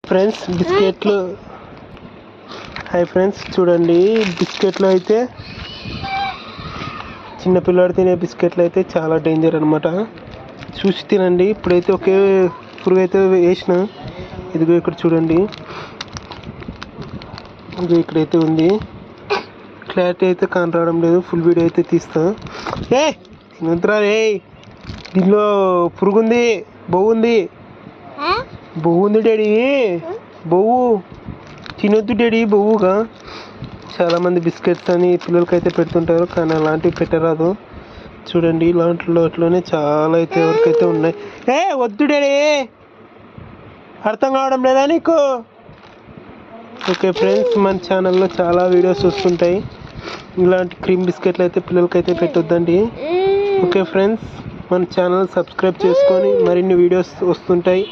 Friends బిస్కెట్లు. Hi friends, చూడండి బిస్కెట్లు అయితే చిన్నపిల్లాడు తినే బిస్కెట్లు అయితే చాలా డేంజర్ అనమాట. చూసి తినండి. ఇప్పుడైతే ఒకే పురుగు అయితే వేసిన, ఇదిగో ఇక్కడ చూడండి, ఇదిగో ఇక్కడైతే ఉంది. క్లారిటీ అయితే కానరావడం లేదు, ఫుల్ వీడియో అయితే తీస్తా. తినొద్దురా రే, దీనిలో పురుగు ఉంది, బొవ్వు ఉంది, బొవ్వు ఉంది డాడీ, బొవ్వు తినొద్దు డాడీ, బొవ్వుగా. చాలామంది బిస్కెట్స్ అని పిల్లలకైతే పెడుతుంటారు, కానీ అలాంటివి పెట్టరాదు. చూడండి ఇలాంటిలోనే చాలా అయితే ఎవరికైతే ఉన్నాయి. వద్దు డాడీ, అర్థం కావడం లేదా నీకు? ఓకే ఫ్రెండ్స్, మన ఛానల్లో చాలా వీడియోస్ వస్తుంటాయి. ఇలాంటి క్రీమ్ బిస్కెట్లు అయితే పిల్లలకైతే పెట్టొద్దండి. ఓకే ఫ్రెండ్స్, మన ఛానల్ సబ్స్క్రైబ్ చేసుకొని మరిన్ని వీడియోస్ వస్తుంటాయి.